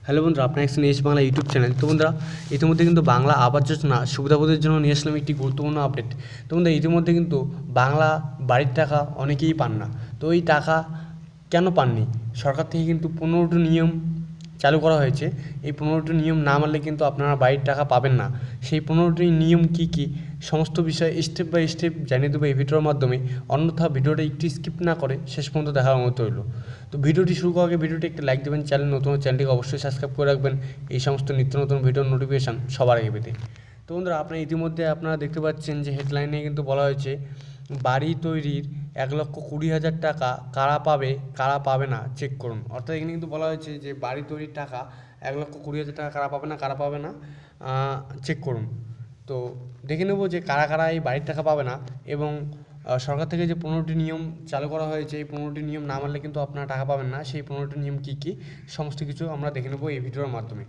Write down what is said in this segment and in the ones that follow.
Hello বন্ধুরা, আপনার একজন এস বাংলা ইউটিউব চ্যানেল। তো বন্ধুরা, ইতিমধ্যে কিন্তু বাংলা আবাস যোজনা সুবিধাভোগীদের জন্য নিয়ে আসলাম একটি গুরুত্বপূর্ণ আপডেট। তো বন্ধুরা, ইতিমধ্যে কিন্তু বাংলা বাড়ির টাকা অনেকেই পান না। তো এই টাকা কেন পাননি? সরকার থেকে কিন্তু 15টি নিয়ম চালু করা হয়েছে। এই 15টি নিয়ম না মানলে কিন্তু আপনারা বাড়ির টাকা পাবেন না। সেই 15টি নিয়ম কী কী, সমস্ত বিষয় স্টেপ বাই স্টেপ জানিয়ে দেবো এই ভিডিওর মাধ্যমে। অন্যথা ভিডিওটা একটু স্কিপ না করে শেষ পর্যন্ত দেখার মতো হইল। তো ভিডিওটি শুরু করার আগে ভিডিওটি একটি লাইক দেবেন, চ্যানেল নতুন চ্যানেলটিকে অবশ্যই সাবস্ক্রাইব করে রাখবেন এই সমস্ত নিত্য নতুন ভিডিওর নোটিফিকেশান সবার আগে পেতে। তো বন্ধুরা, ইতিমধ্যে আপনারা দেখতে পাচ্ছেন যে হেডলাইনে কিন্তু বলা হয়েছে বাড়ি তৈরির 1,20,000 টাকা কারা পাবে কারা পাবে না চেক করুন। অর্থাৎ এখানে কিন্তু বলা হয়েছে যে বাড়ি তৈরির টাকা 1,20,000 টাকা কারা পাবে না চেক করুন। তো দেখে নেব যে কারা কারা এই বাড়ির টাকা পাবে না, এবং সরকার থেকে যে 15টি নিয়ম চালু করা হয়েছে, এই 15টি নিয়ম না মানলে কিন্তু আপনারা টাকা পাবেন না। সেই 15টি নিয়ম কী কী, সমস্ত কিছু আমরা দেখে নেব এই ভিডিওর মাধ্যমে।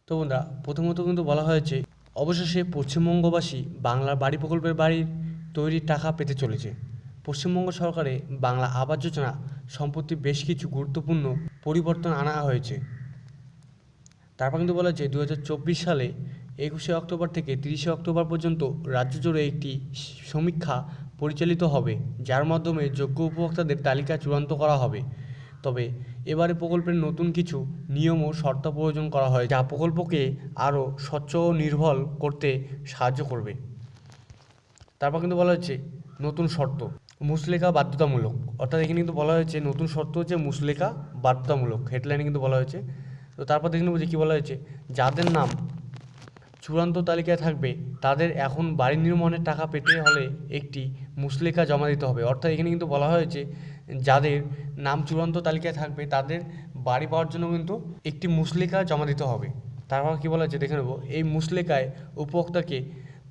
তো বন্ধুরা, প্রথমত কিন্তু বলা হয়েছে অবশেষে পশ্চিমবঙ্গবাসী বাংলার বাড়ি প্রকল্পের বাড়ির তৈরির টাকা পেতে চলেছে। পশ্চিমবঙ্গ সরকারে বাংলা আবাস যোজনা সম্প্রতি বেশ কিছু গুরুত্বপূর্ণ পরিবর্তন আনা হয়েছে। তারপর কিন্তু বলা হয়েছে 2024 সালে 21শে অক্টোবর থেকে 30শে অক্টোবর পর্যন্ত রাজ্য জুড়ে একটি সমীক্ষা পরিচালিত হবে, যার মাধ্যমে যোগ্য উপভোক্তাদের তালিকা চূড়ান্ত করা হবে। তবে এবারে প্রকল্পের নতুন কিছু নিয়ম ও শর্ত প্রয়োজন করা হয়, যা প্রকল্পকে আরও স্বচ্ছ ও নির্ভুল করতে সাহায্য করবে। তারপর কিন্তু বলা হচ্ছে নতুন শর্ত, মুচলেখা বাধ্যতামূলক। অর্থাৎ এখানে কিন্তু বলা হয়েছে নতুন শর্ত হচ্ছে মুচলেখা বাধ্যতামূলক, হেডলাইনে কিন্তু বলা হয়েছে। তো তারপর দেখে নেব যে কী বলা হয়েছে, যাদের নাম চূড়ান্ত তালিকায় থাকবে তাদের এখন বাড়ি নির্মাণের টাকা পেতে হলে একটি মুচলেখা জমা দিতে হবে। অর্থাৎ এখানে কিন্তু বলা হয়েছে যাদের নাম চূড়ান্ত তালিকায় থাকবে তাদের বাড়ি পাওয়ার জন্য কিন্তু একটি মুচলেখা জমা দিতে হবে। তারপর কী বলা হয়েছে দেখে নেব, এই মুচলেখায় উপভোক্তাকে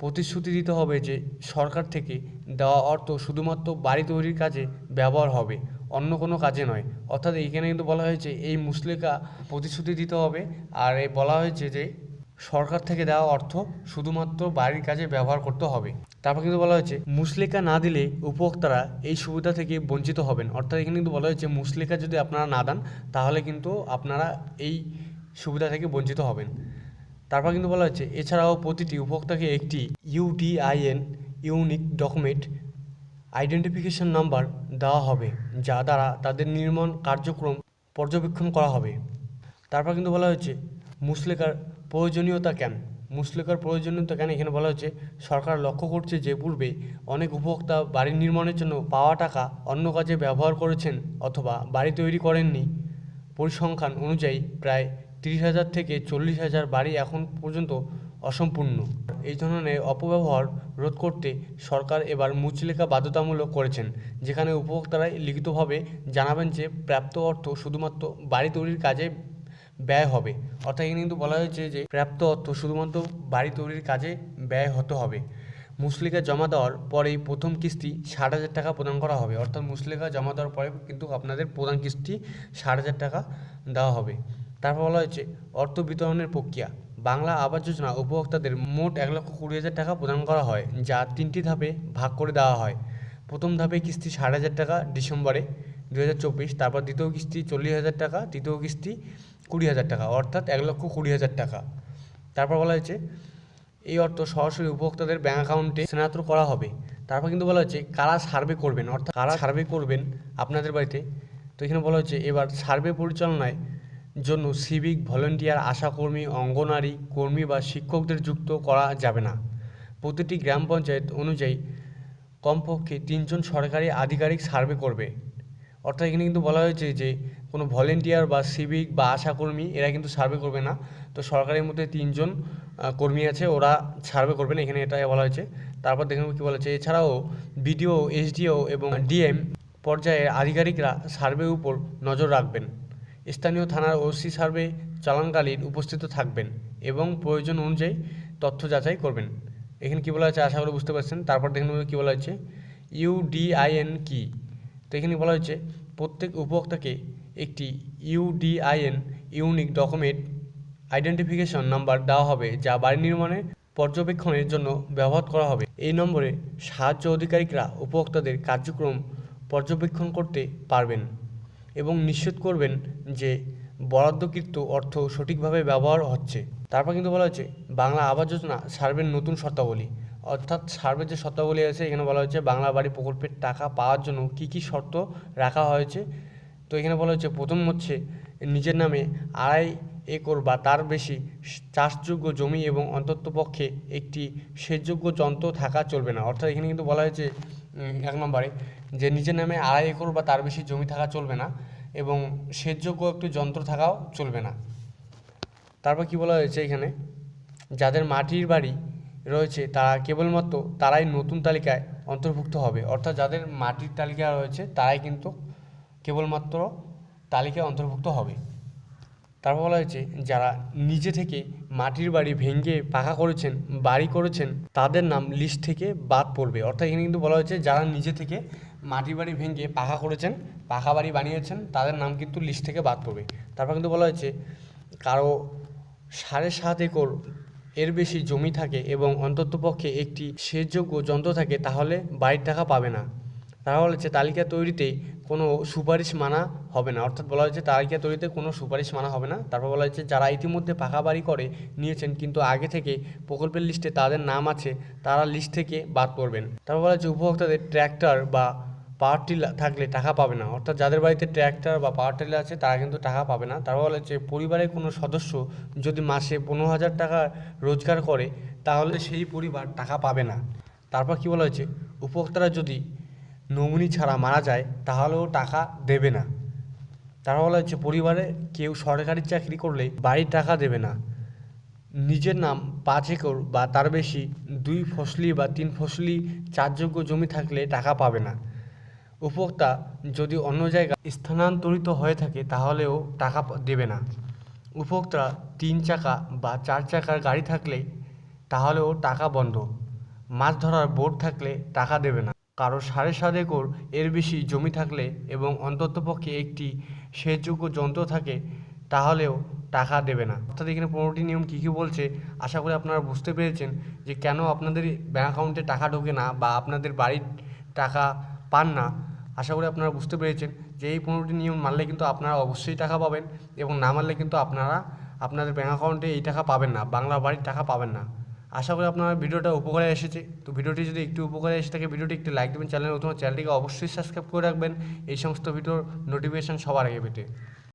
প্রতিশ্রুতি দিতে হবে যে সরকার থেকে দেওয়া অর্থ শুধুমাত্র বাড়ি তৈরির কাজে ব্যবহার হবে, অন্য কোনো কাজে নয়। অর্থাৎ এইখানে কিন্তু বলা হয়েছে এই মুচলেখা প্রতিশ্রুতি দিতে হবে, আর বলা হয়েছে যে সরকার থেকে দেওয়া অর্থ শুধুমাত্র বাড়ির কাজে ব্যবহার করতে হবে। তারপর কিন্তু বলা হয়েছে মুচলেখা না দিলে উপভোক্তারা এই সুবিধা থেকে বঞ্চিত হবেন। অর্থাৎ এখানে কিন্তু বলা হয়েছে মুচলেখা যদি আপনারা না দেন তাহলে কিন্তু আপনারা এই সুবিধা থেকে বঞ্চিত হবেন। তারপর কিন্তু বলা হচ্ছে এছাড়াও প্রতিটি উপভোক্তাকে একটি UDIN unique document identification number দেওয়া হবে, যা দ্বারা তাদের নির্মাণ কার্যক্রম পর্যবেক্ষণ করা হবে। তারপর কিন্তু বলা হচ্ছে মুচলেখার প্রয়োজনীয়তা কেন। মুচলেখার প্রয়োজনীয়তা কেন এখানে বলা হচ্ছে সরকার লক্ষ্য করছে যে পূর্বে অনেক উপভোক্তা বাড়ি নির্মাণের জন্য পাওয়া টাকা অন্য কাজে ব্যবহার করেছেন অথবা বাড়ি তৈরি করেননি। পরিসংখ্যান অনুযায়ী প্রায় 30,000 থেকে 40,000 বাড়ি এখন পর্যন্ত অসম্পূর্ণ। এই ধরনের অপব্যবহার রোধ করতে সরকার এবার মুচলেখা বাধ্যতামূলক করেছেন, যেখানে উপভোক্তারাই লিখিতভাবে জানাবেন যে প্রাপ্ত অর্থ শুধুমাত্র বাড়ি তৈরির কাজে ব্যয় হবে। অর্থাৎ এখানে কিন্তু বলা হয়েছে যে প্রাপ্ত অর্থ শুধুমাত্র বাড়ি তৈরির কাজে ব্যয় হতে হবে। মুচলেখা জমা দেওয়ার পরেই প্রথম কিস্তি 60,000 টাকা প্রদান করা হবে। অর্থাৎ মুচলেখা জমা দেওয়ার পরে কিন্তু আপনাদের প্রধান কিস্তি 60,000 টাকা দেওয়া হবে। তারপর বলা হয়েছে অর্থ বিতরণের প্রক্রিয়া। বাংলা আবাস যোজনা উপভোক্তাদের মোট 1,20,000 টাকা প্রদান করা হয়, যা 3টি ধাপে ভাগ করে দেওয়া হয়। প্রথম ধাপে কিস্তি 60,000 টাকা ডিসেম্বরে 2024, তারপর দ্বিতীয় কিস্তি 40,000 টাকা, তৃতীয় কিস্তি 20,000 টাকা, অর্থাৎ 1,20,000 টাকা। তারপর বলা হয়েছে এই অর্থ সরাসরি উপভোক্তাদের ব্যাঙ্ক অ্যাকাউন্টে স্থানান্তর করা হবে। তারপর কিন্তু বলা হচ্ছে কারা সার্ভে করবেন, অর্থাৎ কারা সার্ভে করবেন আপনাদের বাড়িতে। তো এখানে বলা হচ্ছে এবার সার্ভে পরিচালনায় জন্য সিভিক ভলেন্টিয়ার, আশাকর্মী, অঙ্গনারী কর্মী বা শিক্ষকদের যুক্ত করা যাবে না। প্রতিটি গ্রাম পঞ্চায়েত অনুযায়ী কমপক্ষে 3 জন সরকারি আধিকারিক সার্ভে করবে। অর্থাৎ এখানে কিন্তু বলা হয়েছে যে কোনো ভলেন্টিয়ার বা সিভিক বা আশাকর্মী এরা কিন্তু সার্ভে করবে না। তো সরকারের মধ্যে 3 জন কর্মী আছে, ওরা সার্ভে করবেন, এখানে এটা বলা হয়েছে। তারপর দেখুন কী বলা হয়েছে, এছাড়াও বিডিও, এসডিও এবং ডিএম পর্যায়ের আধিকারিকরা সার্ভের উপর নজর রাখবেন। স্থানীয় থানার ওসি সার্ভে চলাকালীন উপস্থিত থাকবেন এবং প্রয়োজন অনুযায়ী তথ্য যাচাই করবেন। এখানে কী বলা হয়েছে আশা করি বুঝতে পারছেন। তারপর দেখুন কী বলা হয়েছে ইউডিআইএন কি। তো এখানে বলা হয়েছে প্রত্যেক উপভোক্তাকে একটি UDIN unique document identification number দেওয়া হবে, যা বাড়ি নির্মাণের পর্যবেক্ষণের জন্য ব্যবহার করা হবে। এই নম্বরে সাহায্য আধিকারিকরা উপভোক্তাদের কার্যক্রম পর্যবেক্ষণ করতে পারবেন এবং নিশ্চিত করবেন যে বরাদ্দকৃত অর্থ সঠিকভাবে ব্যবহার হচ্ছে। তারপর কিন্তু বলা হচ্ছে বাংলা আবাস যোজনা সার্ভের নতুন শর্তাবলী, অর্থাৎ সার্ভের যে শর্তাবলী আছে এখানে বলা হচ্ছে বাংলা বাড়ি প্রকল্পের টাকা পাওয়ার জন্য কী কী শর্ত রাখা হয়েছে। তো এখানে বলা হচ্ছে প্রথম হচ্ছে নিজের নামে 2.5 একর বা তার বেশি চাষযোগ্য জমি এবং অন্ততপক্ষে একটি সেচযোগ্য যন্ত্র থাকা চলবে না। অর্থাৎ এখানে কিন্তু বলা হয়েছে 1 নম্বরে যে নিজের নামে 2.5 একর বা তার বেশি জমি থাকা চলবে না এবং সেচযোগ্য একটি যন্ত্র থাকাও চলবে না। তারপর কি বলা হয়েছে এখানে, যাদের মাটির বাড়ি রয়েছে তারা কেবলমাত্র তারাই নতুন তালিকায় অন্তর্ভুক্ত হবে। অর্থাৎ যাদের মাটির তালিকা রয়েছে তারাই কিন্তু কেবলমাত্র তালিকায় অন্তর্ভুক্ত হবে। তারপর বলা হয়েছে যারা নিজে থেকে মাটির বাড়ি ভেঙে পাকা করেছেন, বাড়ি করেছেন, তাদের নাম লিস্ট থেকে বাদ পড়বে। অর্থাৎ এখানে কিন্তু বলা হয়েছে যারা নিজে থেকে মাটির বাড়ি ভেঙে পাকা করেছেন, পাকা বাড়ি বানিয়েছেন, তাদের নাম কিন্তু লিস্ট থেকে বাদ পড়বে। তারপর কিন্তু বলা হয়েছে কারো 7.5 একর এর বেশি জমি থাকে এবং অন্ততপক্ষে একটি সেচযোগ্য যন্ত্র থাকে তাহলে বাড়ির টাকা পাবে না। তারা বলেছে তালিকা তৈরিতে কোনো সুপারিশ মানা হবে না। অর্থাৎ বলা হয়েছে তালিকা তৈরিতে কোনো সুপারিশ মানা হবে না। তারপর বলা হয়েছে যারা ইতিমধ্যে পাকা বাড়ি করে নিয়েছেন কিন্তু আগে থেকে প্রকল্পের লিস্টে তাদের নাম আছে, তারা লিস্ট থেকে বাদ পড়বেন। তারপর বলা হয়েছে উপভোক্তাদের ট্র্যাক্টর বা পাওয়ার টিলার থাকলে টাকা পাবে না। অর্থাৎ যাদের বাড়িতে ট্র্যাক্টর বা পাওয়ার টিলার আছে তারা কিন্তু টাকা পাবে না। তারপর বলা হচ্ছে পরিবারের কোনো সদস্য যদি মাসে 15,000 টাকা রোজগার করে তাহলে সেই পরিবার টাকা পাবে না। তারপর কি বলা হয়েছে উপভোক্তারা যদি নমিনি ছাড়া মারা যায় তাহলেও টাকা দেবে না। তারা বলা হচ্ছে পরিবারে কেউ সরকারি চাকরি করলে বাড়ির টাকা দেবে না। নিজের নাম 5 একর বা তার বেশি 2 ফসলি বা 3 ফসলি চাষযোগ্য জমি থাকলে টাকা পাবে না। উপভোক্তা যদি অন্য জায়গায় স্থানান্তরিত হয়ে থাকে তাহলেও টাকা দেবে না। উপভোক্তা 3 চাকা বা 4 চাকার গাড়ি থাকলে তাহলেও টাকা বন্ধ। মাছ ধরার বোট থাকলে টাকা দেবে না। কারো 7.5 একর এর বেশি জমি থাকলে এবং অন্ততপক্ষে একটি সেচযোগ্য যন্ত্র থাকে তাহলেও টাকা দেবে না। অর্থাৎ এখানে 15টি নিয়ম কী কী বলছে আশা করি আপনারা বুঝতে পেরেছেন যে কেন আপনাদের ব্যাঙ্ক অ্যাকাউন্টে টাকা ঢোকে না বা আপনাদের বাড়ির টাকা পান না। আশা করি আপনারা বুঝতে পেরেছেন যে এই 15টি নিয়ম মানলে কিন্তু আপনারা অবশ্যই টাকা পাবেন এবং না মানলে কিন্তু আপনারা আপনাদের ব্যাঙ্ক অ্যাকাউন্টে এই টাকা পাবেন না, বাংলা বাড়ির টাকা পাবেন না। আশা করি আপনার ভিডিওটা উপকারে এসেছে। তো ভিডিওটি যদি একটু উপকারে এসে থাকে ভিডিওটি একটু লাইক দেবেন, চ্যানেল নতুন চ্যানেলটিকে অবশ্যই সাবস্ক্রাইব করে রাখবেন এই সমস্ত ভিডিওর নোটিফিকেশান সবার আগে পেতে।